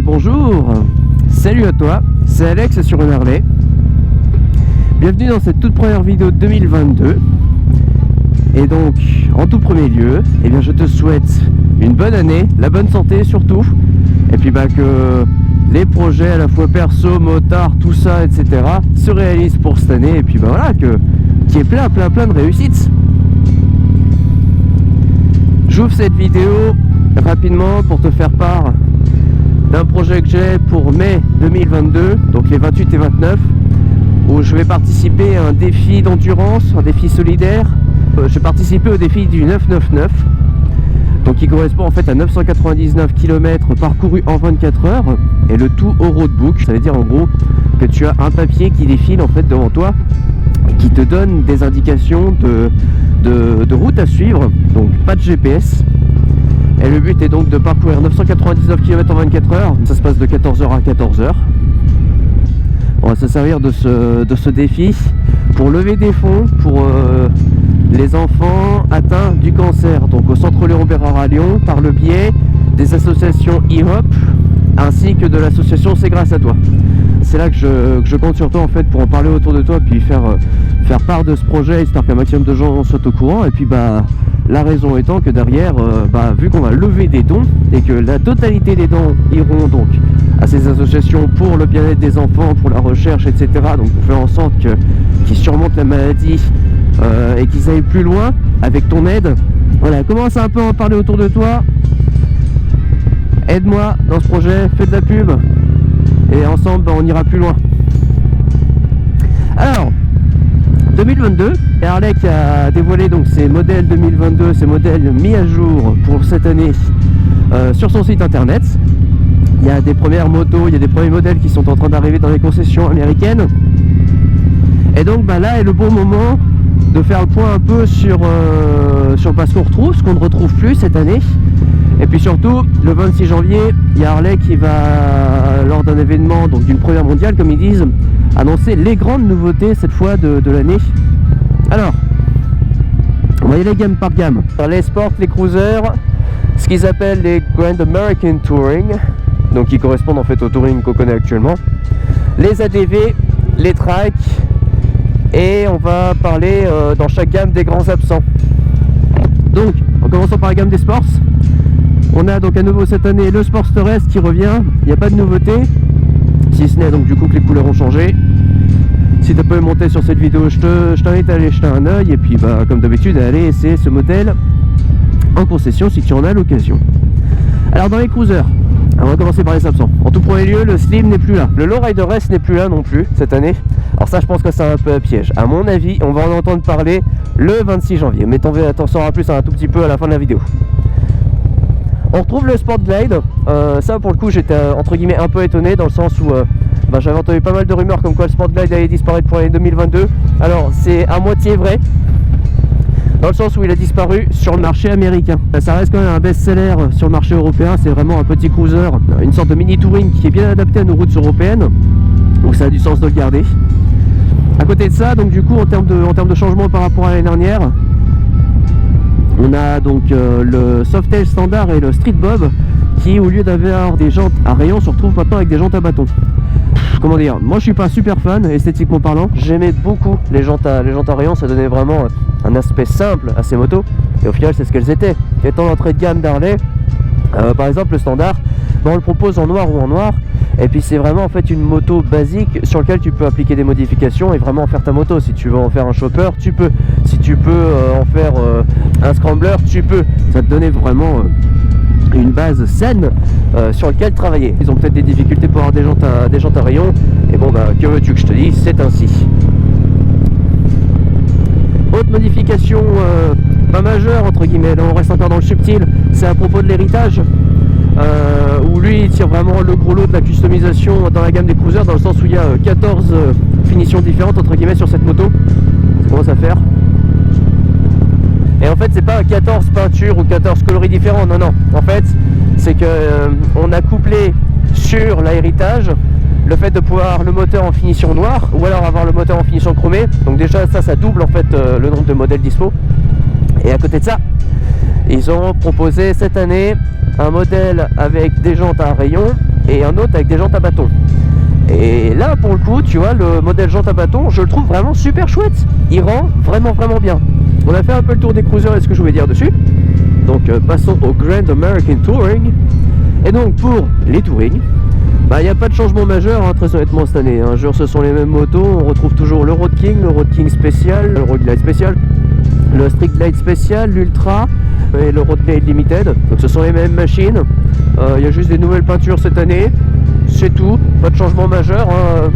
bonjour, salut à toi, c'est Alex sur une Harley. Bienvenue dans cette toute première vidéo de 2022. Et donc, en tout premier lieu, eh bien, je te souhaite une bonne année, la bonne santé surtout. Et puis que les projets à la fois perso, motard, tout ça, etc. se réalisent pour cette année. Et puis voilà, qu'il y ait plein de réussites. J'ouvre cette vidéo rapidement pour te faire part d'un projet que j'ai pour mai 2022, donc les 28 et 29, où je vais participer à un défi d'endurance, un défi solidaire. Je vais participer au défi du 999, donc qui correspond en fait à 999 km parcourus en 24 heures, et le tout au roadbook. Ça veut dire en gros que tu as un papier qui défile en fait devant toi, qui te donne des indications de route à suivre, donc pas de GPS. Et le but est donc de parcourir 999 km en 24 heures. Ça se passe de 14h à 14h. On va se servir de ce défi pour lever des fonds pour les enfants atteints du cancer, donc au Centre Léon Bérard à Lyon, par le biais des associations e-hop ainsi que de l'association C'est grâce à toi. C'est là que je compte sur toi en fait pour en parler autour de toi, puis faire part de ce projet, histoire qu'un maximum de gens soient au courant. Et puis la raison étant que derrière, vu qu'on va lever des dons et que la totalité des dons iront donc à ces associations pour le bien-être des enfants, pour la recherche, etc. Donc on fait en sorte qu'ils surmontent la maladie et qu'ils aillent plus loin avec ton aide. Voilà, commence un peu à en parler autour de toi. Aide-moi dans ce projet, fais de la pub et ensemble on ira plus loin. Alors 2022, Harley qui a dévoilé donc ses modèles 2022, ses modèles mis à jour pour cette année sur son site internet. Il y a des premières motos, il y a des premiers modèles qui sont en train d'arriver dans les concessions américaines. Et donc là est le bon moment de faire le point un peu sur ce qu'on retrouve, ce qu'on ne retrouve plus cette année. Et puis surtout, le 26 janvier, il y a Harley qui va, lors d'un événement, donc d'une première mondiale comme ils disent, annoncer les grandes nouveautés cette fois de l'année. Alors, on va y aller gamme par gamme. Les sports, les cruisers, ce qu'ils appellent les Grand American Touring, donc qui correspondent en fait au touring qu'on connaît actuellement, les ADV, les tracks, et on va parler dans chaque gamme des grands absents. Donc, en commençant par la gamme des sports, on a donc à nouveau cette année le Sportster S qui revient. Il n'y a pas de nouveauté, si ce n'est donc du coup que les couleurs ont changé. Si tu peux monter sur cette vidéo, je t'invite à aller jeter un oeil. Et puis comme d'habitude, à aller essayer ce modèle en concession si tu en as l'occasion. Alors dans les cruisers, on va commencer par les absents. En tout premier lieu, le Slim n'est plus là. Le Lowrider S n'est plus là non plus cette année. Alors ça, je pense que c'est un peu un piège. À mon avis, on va en entendre parler le 26 janvier. Mais t'en sauras plus un tout petit peu à la fin de la vidéo. On retrouve le Sport Glide. Ça pour le coup j'étais entre guillemets un peu étonné, dans le sens où j'avais entendu pas mal de rumeurs comme quoi le Sport Glide allait disparaître pour l'année 2022. Alors c'est à moitié vrai, dans le sens où il a disparu sur le marché américain. Ça reste quand même un best-seller sur le marché européen. C'est vraiment un petit cruiser, une sorte de mini touring qui est bien adapté à nos routes européennes, donc ça a du sens de le garder. À côté de ça, donc du coup en termes de changement par rapport à l'année dernière, on a donc le Softail standard et le Street Bob qui, au lieu d'avoir des jantes à rayon, se retrouvent maintenant avec des jantes à bâton. Comment dire, moi je suis pas super fan esthétiquement parlant. J'aimais beaucoup les jantes à rayon, ça donnait vraiment un aspect simple à ces motos, et au final c'est ce qu'elles étaient. Étant l'entrée de gamme d'Harley, par exemple le standard, on le propose en noir ou en noir, et puis c'est vraiment en fait une moto basique sur laquelle tu peux appliquer des modifications et vraiment en faire ta moto. Si tu veux en faire un chopper, tu peux. Si tu peux en faire un scrambler, tu peux. Ça te donnait vraiment une base saine sur laquelle travailler. Ils ont peut-être des difficultés pour avoir des jantes à rayon, et que veux-tu que je te dise, c'est ainsi. Autre modification pas majeure entre guillemets, là on reste encore dans le subtil, c'est à propos de l'héritage, où lui il tire vraiment le gros lot de la customisation dans la gamme des cruisers, dans le sens où il y a 14 finitions différentes entre guillemets sur cette moto. Ça commence à faire. Et en fait c'est pas 14 peintures ou 14 coloris différents, non. En fait c'est que on a couplé sur l'héritage le fait de pouvoir avoir le moteur en finition noire ou alors avoir le moteur en finition chromée. Donc déjà ça double en fait le nombre de modèles dispo. Et à côté de ça, ils ont proposé cette année un modèle avec des jantes à rayon et un autre avec des jantes à bâton. Et là pour le coup tu vois, le modèle jante à bâton, je le trouve vraiment super chouette. Il rend vraiment bien. On a fait un peu le tour des cruisers et ce que je voulais dire dessus. Donc passons au Grand American Touring. Et donc pour les touring, il n'y a pas de changement majeur hein, très honnêtement cette année. Hein. Genre, ce sont les mêmes motos, on retrouve toujours le Road King spécial, le Road Glide spécial, le Street Glide spécial, l'Ultra et le Road Glide Limited. Donc ce sont les mêmes machines. Il y a juste des nouvelles peintures cette année. C'est tout, pas de changement majeur. Hein.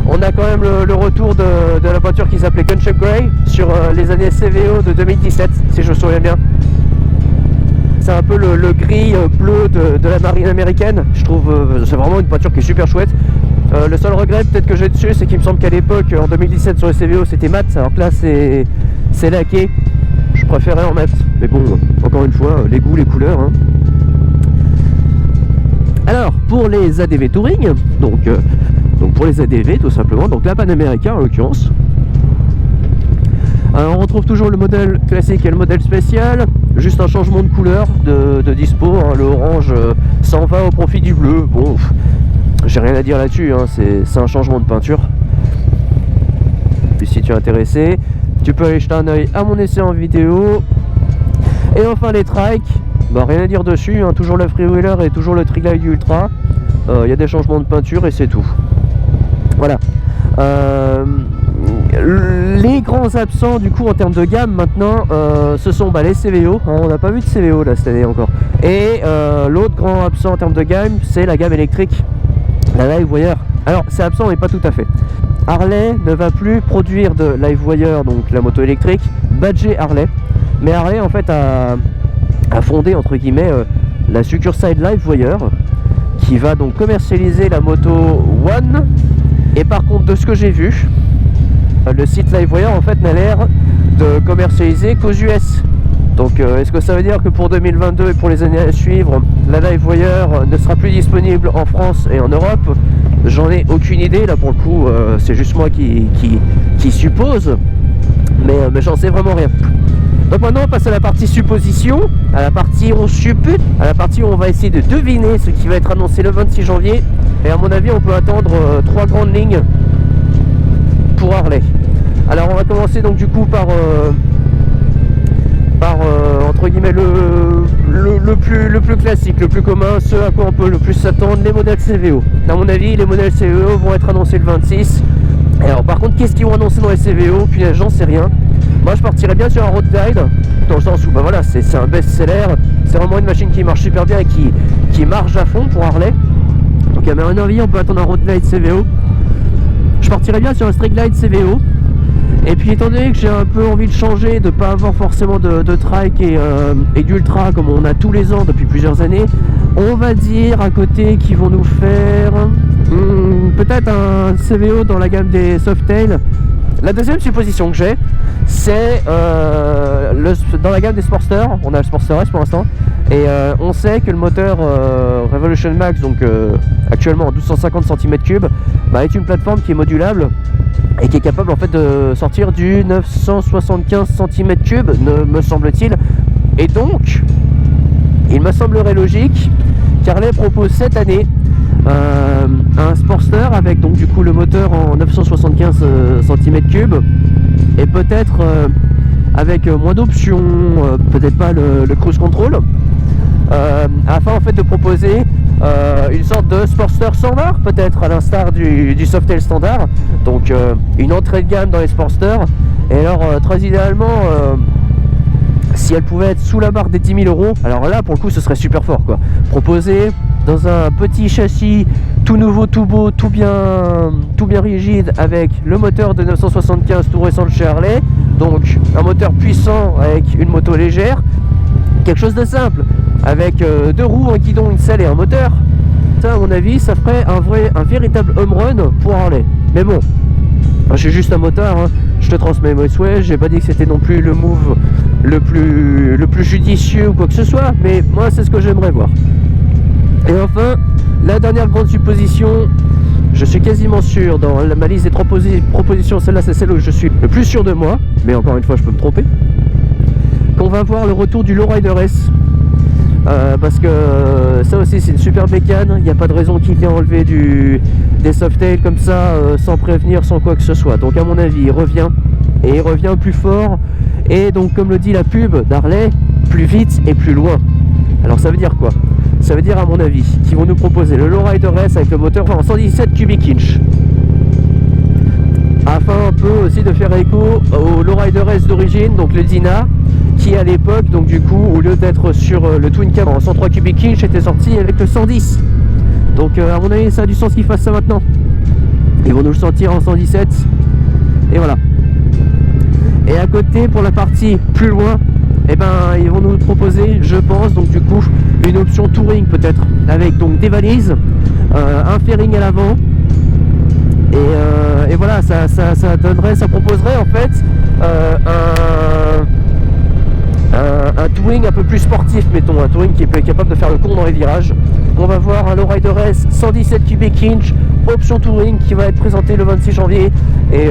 On a quand même le retour de la peinture qui s'appelait Gunship Grey sur les années CVO de 2017, si je me souviens bien. C'est un peu le gris bleu de la marine américaine. Je trouve c'est vraiment une peinture qui est super chouette. Le seul regret peut-être que j'ai dessus, c'est qu'il me semble qu'à l'époque, en 2017 sur les CVO, c'était mat, alors que là c'est laqué. Je préférais en mettre. Mais bon, encore une fois, les goûts, les couleurs. Hein. Alors, pour les ADV Touring, donc pour les ADV tout simplement, donc la Panamérica en l'occurrence. On retrouve toujours le modèle classique et le modèle spécial, juste un changement de couleur de dispo, hein, le orange s'en va au profit du bleu, bon, j'ai rien à dire là-dessus, hein, c'est un changement de peinture. Puis si tu es intéressé, tu peux aller jeter un oeil à mon essai en vidéo. Et enfin les trikes, rien à dire dessus, hein, toujours le Freewheeler et toujours le Triglide Ultra, il y a des changements de peinture et c'est tout. Voilà. Les grands absents du coup en termes de gamme maintenant, ce sont les CVO, hein, on n'a pas vu de CVO là cette année encore. Et l'autre grand absent en termes de gamme, c'est la gamme électrique, la Livewire. Alors c'est absent mais pas tout à fait. Harley ne va plus produire de Livewire, donc la moto électrique, badgée Harley. Mais Harley en fait a fondé entre guillemets la succursale Livewire, qui va donc commercialiser la moto One. Et par contre de ce que j'ai vu, le site Livewire en fait n'a l'air de commercialiser qu'aux US. Donc est-ce que ça veut dire que pour 2022 et pour les années à suivre, la Livewire ne sera plus disponible en France et en Europe? J'en ai aucune idée là pour le coup, c'est juste moi qui suppose, mais j'en sais vraiment rien. Donc maintenant on passe à la partie supposition, à la partie on suppute, à la partie où on va essayer de deviner ce qui va être annoncé le 26 janvier. Et à mon avis on peut attendre 3 grandes lignes pour Harley. Alors on va commencer donc du coup par entre guillemets le plus classique, le plus commun, ce à quoi on peut le plus s'attendre, les modèles CVO. À mon avis les modèles CVO vont être annoncés le 26. Et alors par contre qu'est-ce qu'ils vont annoncer dans les CVO? Puis j'en sais rien. Moi je partirais bien sur un road guide, dans le sens où voilà, c'est un best-seller, c'est vraiment une machine qui marche super bien et qui marche à fond pour Harley. Donc à mon avis on peut attendre un road glide CVO. Je partirais bien sur un street glide CVO. Et puis étant donné que j'ai un peu envie de changer, de ne pas avoir forcément de trike et d'ultra comme on a tous les ans depuis plusieurs années, on va dire à côté qu'ils vont nous faire peut-être un CVO dans la gamme des Softail. La deuxième supposition que j'ai, c'est dans la gamme des Sportster. On a le Sportster S pour l'instant, et on sait que le moteur Revolution Max, donc actuellement en 1250 cm3, est une plateforme qui est modulable et qui est capable en fait de sortir du 975 cm3, me semble-t-il. Et donc, il me semblerait logique qu'Harley propose cette année un Sportster avec donc du coup le moteur en 975 cm3 et peut-être avec moins d'options, peut-être pas le cruise control, afin en fait de proposer une sorte de Sportster standard, peut-être à l'instar du Softail standard, donc une entrée de gamme dans les Sportsters. Et alors très idéalement, si elle pouvait être sous la barre des 10 000 €, alors là pour le coup ce serait super fort quoi. Proposer dans un petit châssis tout nouveau, tout beau, tout bien rigide, avec le moteur de 975 tout récent de chez Harley, donc un moteur puissant avec une moto légère, quelque chose de simple, avec 2 roues, un guidon, une selle et un moteur. Ça à mon avis ça ferait un véritable home run pour Harley. Mais bon, j'ai juste un motard, hein. Je te transmets mes souhaits, j'ai pas dit que c'était non plus le move le plus judicieux ou quoi que ce soit, mais moi c'est ce que j'aimerais voir. Et enfin, la dernière grande supposition, je suis quasiment sûr, dans ma liste des 3 propositions, celle-là c'est celle où je suis le plus sûr de moi, mais encore une fois je peux me tromper, qu'on va voir le retour du Lowrider S. parce que ça aussi c'est une super bécane, il n'y a pas de raison qu'il vienne enlever des Softail comme ça sans prévenir, sans quoi que ce soit. Donc à mon avis il revient, et il revient plus fort, et donc comme le dit la pub d'Harley, plus vite et plus loin. Alors ça veut dire quoi? Ça veut dire à mon avis qu'ils vont nous proposer le Lowrider S avec le moteur en 117 cubic inch, afin un peu aussi de faire écho au Lowrider S d'origine, donc le Dyna, qui à l'époque, donc du coup, au lieu d'être sur le Twin Cam en 103 cubic inch, était sorti avec le 110. Donc à mon avis, ça a du sens qu'ils fassent ça maintenant. Ils vont nous le sortir en 117, et voilà. Et à côté, pour la partie plus loin, eh ben, ils vont nous proposer, je pense, donc du coup, une option touring peut-être, avec donc des valises, un fairing à l'avant, et voilà, ça proposerait en fait un touring un peu plus sportif, mettons, un touring qui est capable de faire le con dans les virages. On va voir un Lowrider S 117 cubic inch, option touring, qui va être présenté le 26 janvier, et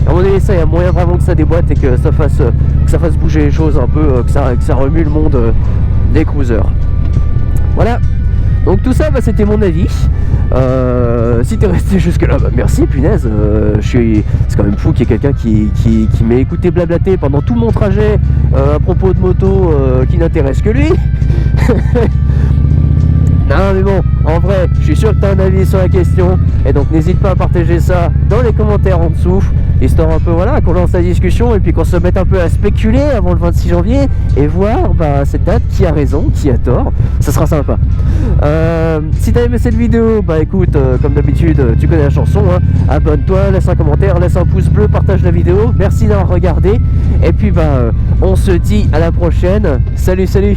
à mon avis ça, il y a moyen vraiment que ça déboîte et que ça fasse bouger les choses un peu, que ça remue le monde des cruisers. Voilà, donc tout ça, c'était mon avis. Si t'es resté jusque là, merci, punaise. C'est quand même fou qu'il y ait quelqu'un qui m'ait écouté blablater pendant tout mon trajet à propos de moto qui n'intéresse que lui. Non mais bon, en vrai, je suis sûr que tu as un avis sur la question, et donc n'hésite pas à partager ça dans les commentaires en dessous, histoire un peu, voilà, qu'on lance la discussion et puis qu'on se mette un peu à spéculer avant le 26 janvier et voir cette date, qui a raison, qui a tort. Ça sera sympa. Si t'as aimé cette vidéo, écoute, comme d'habitude, tu connais la chanson, hein. Abonne-toi, laisse un commentaire, laisse un pouce bleu, partage la vidéo, merci d'avoir regardé, et puis on se dit à la prochaine. Salut, salut.